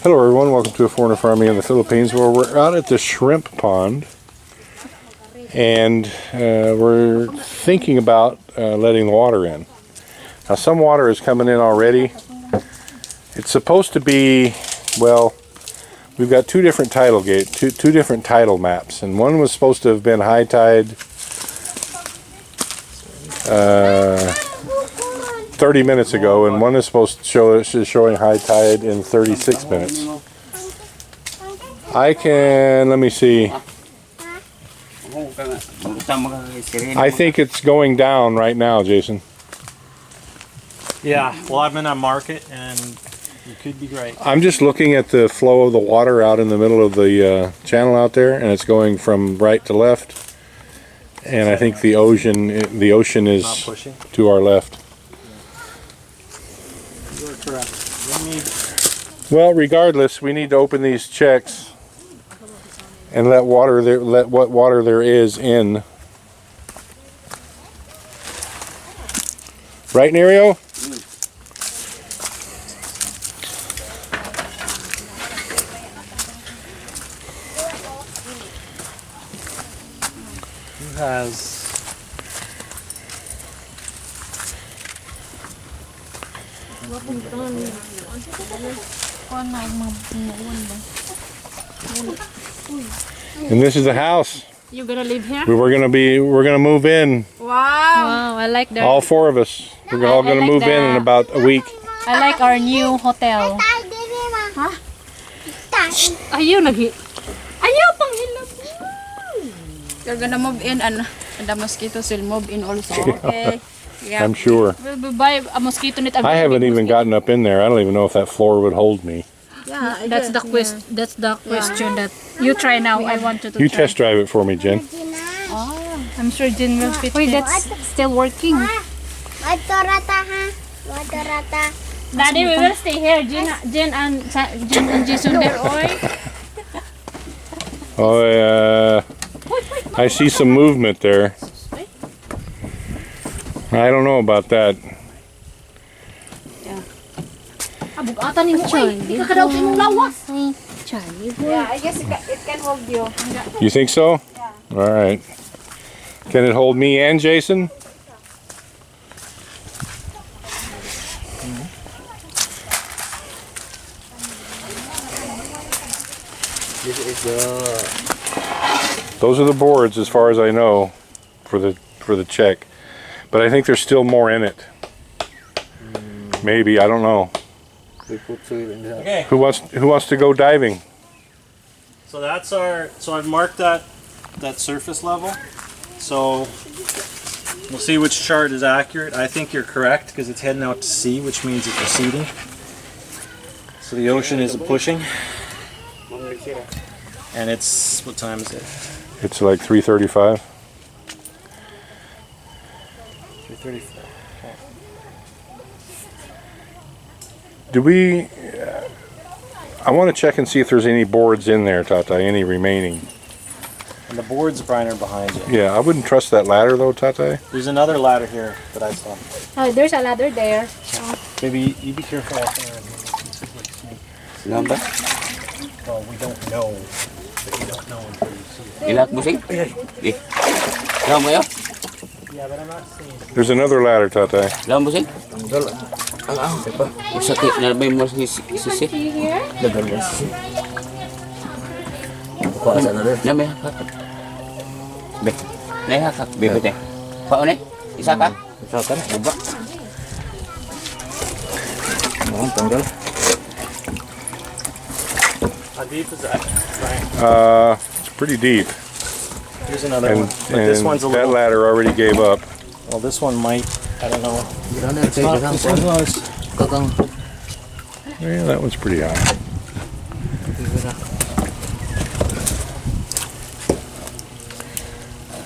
Hello everyone, welcome to A Foreigner Farming in the Philippines, where we're out at the shrimp pond and we're thinking about letting the water in. Now some water is coming in already. It's supposed to be, well, we've got two different tidal two different tidal maps, and one was supposed to have been high tide 30 minutes ago, and one is supposed to show showing high tide in 36 minutes. Let me see. I think it's going down right now, Jason. Yeah, well, I'm in a market, and you could be right. I'm just looking at the flow of the water out in the middle of the channel out there, and it's going from right to left. And I think the ocean is to our left. You're correct. Well, regardless, we need to open these checks and let what water there is in. Right, Nerio? Who has... And this is the house. You gonna live here? We're gonna move in. Wow, I like that. All four of us. We're all gonna move in about a week. I like our new hotel. Huh? Ayaw pang hilap. You're gonna move in and the mosquitoes will move in also. Okay. Yeah. I'm sure. We'll buy a mosquito net. I haven't even gotten up in there. I don't even know if that floor would hold me. Yeah, That's the question. That's the question that you try now. I want you to You try. test drive it for me, Jen. I'm sure Jen will fit. Wait, that's still working. Daddy, we will stay here. Jen and Jason there, oi. Oh, I see some movement there. I don't know about that. Bugatan mo ay. Kakadaw imong lawas. Yeah, I guess it can hold you. You think so? Yeah. All right. Can it hold me and Jason? Those are the boards, as far as I know, for the check. But I think there's still more in it. Maybe, I don't know. Okay. Who wants to go diving? So that's our... So I've marked that surface level. So we'll see which chart is accurate. I think you're correct because it's heading out to sea, which means it's receding. So the ocean is pushing. And it's... What time is it? It's like 3:35. 3:34. Do we... I want to check and see if there's any boards in there, Tata, any remaining. And the boards, Brian, are behind you. Yeah, I wouldn't trust that ladder though, Tata. There's another ladder here that I saw. Oh, there's a ladder there. Maybe you be careful out there. Number? Well, we don't know. But you don't know until you see it. Ilak busing? Lam mo yun? Yeah, but I'm not seeing it. There's another ladder, Tata. Lam busing? Sakit na ba yung sisi? Dagal na sisi. Lam may hakak. Be, may hakak. Be, be, paano eh? Isa ka? Isa ka? Buba. Tanggal. How deep is that, Brian? It's pretty deep. Here's another And, one. But this one's a that little... ladder already gave up. Well, this one might. I don't know. It's not close. Yeah, that one's pretty high.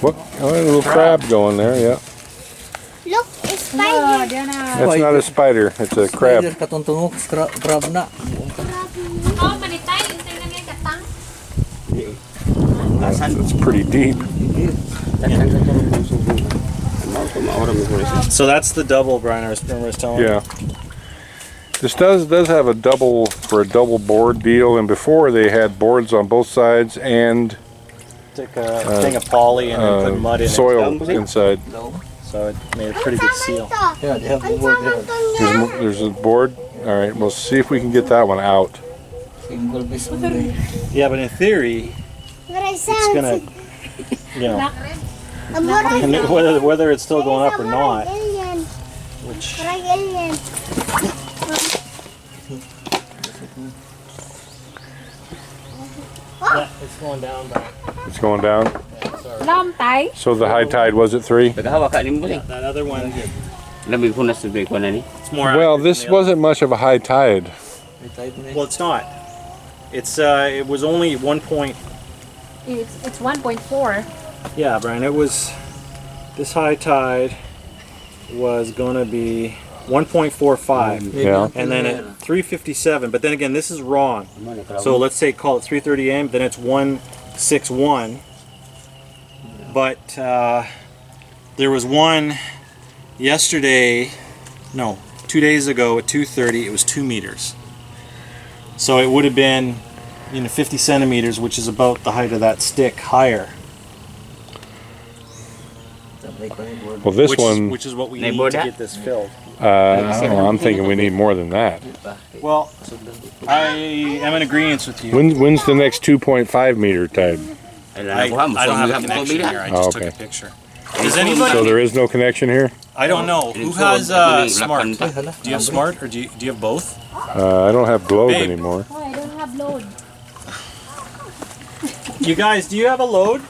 What? Oh, a little crab going there, yeah. Look, it's spider. That's not a spider, it's a crab. Katuntungok, crab na. Oh, manitay. Intay na niya katang. It's pretty deep. So that's the double, Brian. I was telling you. Yeah. This does have a double board deal, and before they had boards on both sides and Took a thing of poly and then put mud in soil inside. it, so it made a pretty good seal. Yeah, they have the board there. There's a board. All right, we'll see if we can get that one out. Single piece only. Yeah, but in theory, it's gonna, you know, whether it's still going up or not, which yeah, it's going down by It's going down. Long tay. So the high tide was at 3. Nagahawak ka din mo yeah, that other one. Lamig ko na sa big one ani. It's more. Well, accurate this than the other. wasn't much of a high tide. Well, it's not. It's it was only 1 point. It's 1.4. Yeah, Brian. It was this high tide was gonna be 1.45, Yeah. and then at 3:57. But then again, this is wrong. So let's say call it 3:30 a.m. Then it's 161. But there was one yesterday, no, 2 days ago at 2:30. It was 2 meters. So it would have been, 50 centimeters, which is about the height of that stick higher. Well, this one, which is what we need Neighbor to that? get this filled. I'm thinking we need more than that. Well, I am in agreement with you. When's the next 2.5 meter tide? I don't have a connection here. I just Oh, took okay. a picture. Does anybody? So there is no connection here? I don't know. Who has smart? Do you have smart or do you have both? I don't have Globe Babe. anymore. Oh, I don't have load. You guys, do you have a load?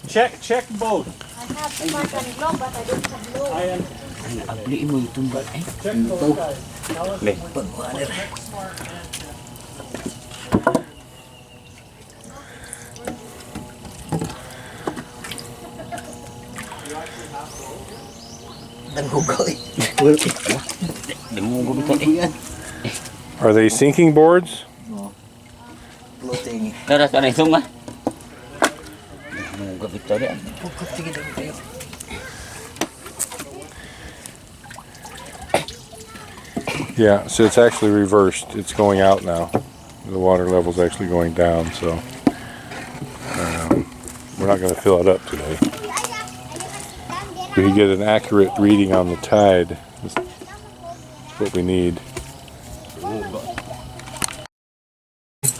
Check both. I have smart and globe, but I don't have load. I am. Abli mo itong ba eh. Check both guys. Now let's Le. check smart and. Di mo gumito eh. Are they sinking boards? Floating. Tara sa isong ah. Mo gumito rin. Yeah, so it's actually reversed. It's going out now. The water level's actually going down, so we're not going to fill it up today. We can get an accurate reading on the tide. That's what we need.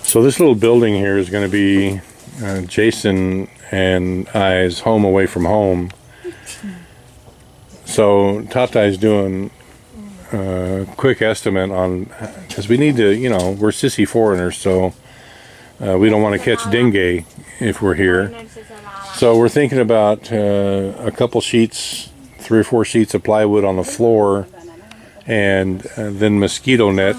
So this little building here is going to be Jason and I's home away from home. So Tata is doing a quick estimate on, because we need to, we're sissy foreigners, so we don't want to catch dengue if we're here. So we're thinking about a couple sheets, 3 or 4 sheets of plywood on the floor, and then mosquito net,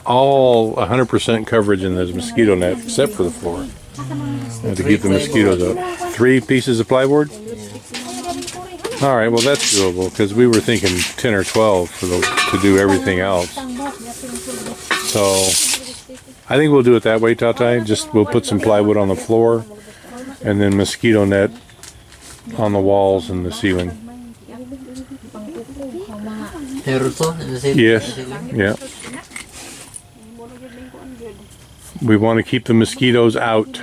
all 100% coverage in the mosquito net except for the floor, to keep the mosquitoes out. 3 pieces of plywood? All right, well that's doable, because we were thinking 10 or 12 to do everything else. So I think we'll do it that way, Tatai. We'll put some plywood on the floor, and then mosquito net on the walls and the ceiling. Yes, yeah. We want to keep the mosquitoes out.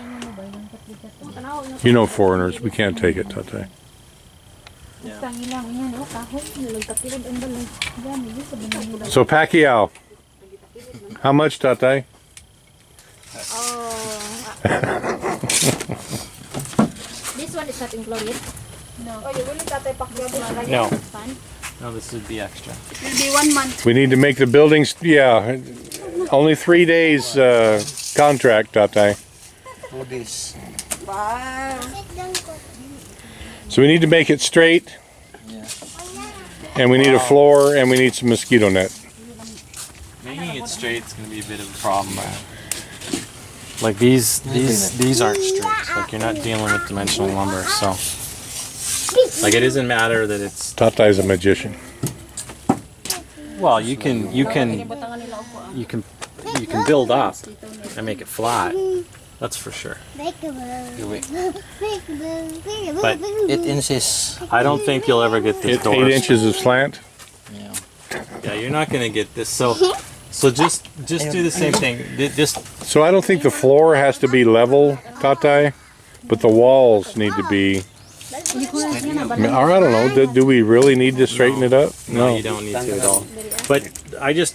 Foreigners, we can't take it, Tatai. So Pacquiao, how much, Tatai? This one is not included. No. No, this would be extra. Will be 1 month. We need to make the buildings, only 3 days contract, Tatai. For this. Wow. So we need to make it straight. And we need a floor and we need some mosquito net. Making it straight is going to be a bit of a problem. Like these aren't straight. Like you're not dealing with dimensional lumber, so like it doesn't matter that it's. Tata is a magician. Well, you can build up and make it flat. That's for sure. But 8 inches. I don't think you'll ever get this It's door. 8 inches of slant. Yeah. Yeah, you're not gonna get this. So just do the same thing. Just So I don't think the floor has to be level, Tatai, but the walls need to be. Or I don't know. Do we really need to straighten it up? no, you don't need to at all. But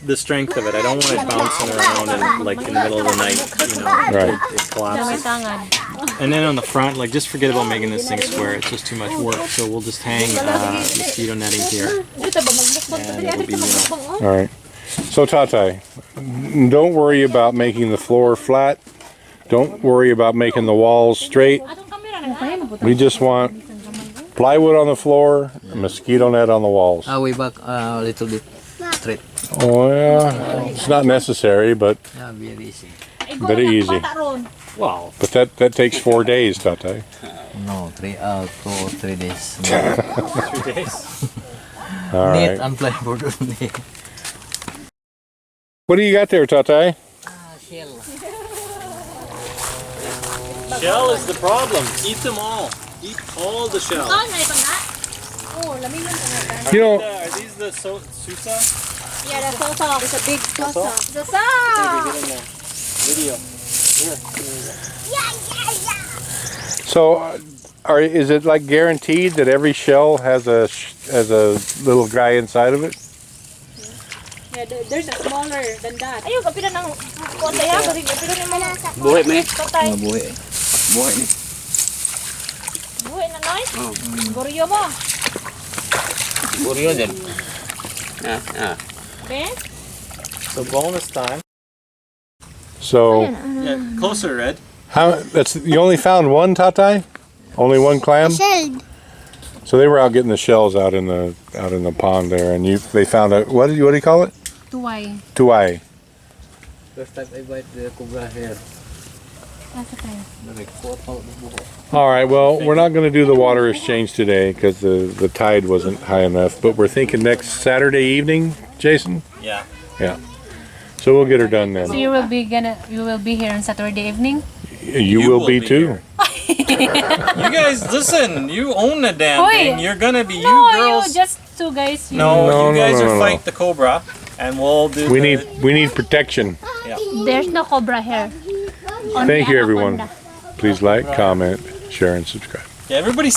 the strength of it. I don't want it bouncing around and like in the middle of the night, you know, Right. it collapses. And then on the front, like just forget about making this thing square. It's just too much work. So we'll just hang mosquito netting here. And it'll be, All right. So Tatai, don't worry about making the floor flat. Don't worry about making the walls straight. We just want plywood on the floor, a mosquito net on the walls. Way back a little bit straight. Oh yeah, it's not necessary, but Yeah, very easy. very easy. well, But that takes 4 days, Tatai. No, 2 or 3 days. 3 days. All Neat right. and plywood only. What do you got there, Tatai? Shell is the problem. Eat them all. Eat all the shells. You know, Are these the Susa? Yeah, that's also it's a big Susa? the song. Get in there. Video. so is it like guaranteed that every shell has a little guy inside of it? Yeah, there's a smaller than that. Ayun, kapila ng konti ya, kasi kapila ng mga Buhay mo eh. patay. Mabuhay. Buhay ni. Buhay na noy. Goryo mo. Buryo din. Ben? So bonus time. So Yeah, closer, Red. you only found one, Tatai? Only one clam? So they were out getting the shells out in the pond there, and they found a what do you call it? Tuway. Tuai. First time I bite the cobra hair. That's okay. Like 4 out the buhok. All right. Well, we're not going to do the water exchange today because the tide wasn't high enough. But we're thinking next Saturday evening, Jason. Yeah. Yeah. So we'll get her done then. So you will be here on Saturday evening? You will be too. You guys, listen. You own the damn Oi. thing. You're gonna be No, you girls. you just two guys. No, No, you guys no, are no. fight the cobra, and we'll do. We the, need protection. There's no cobra here. Only Thank you, everyone. anaconda. Please like, comment, share, and subscribe. Yeah, everybody.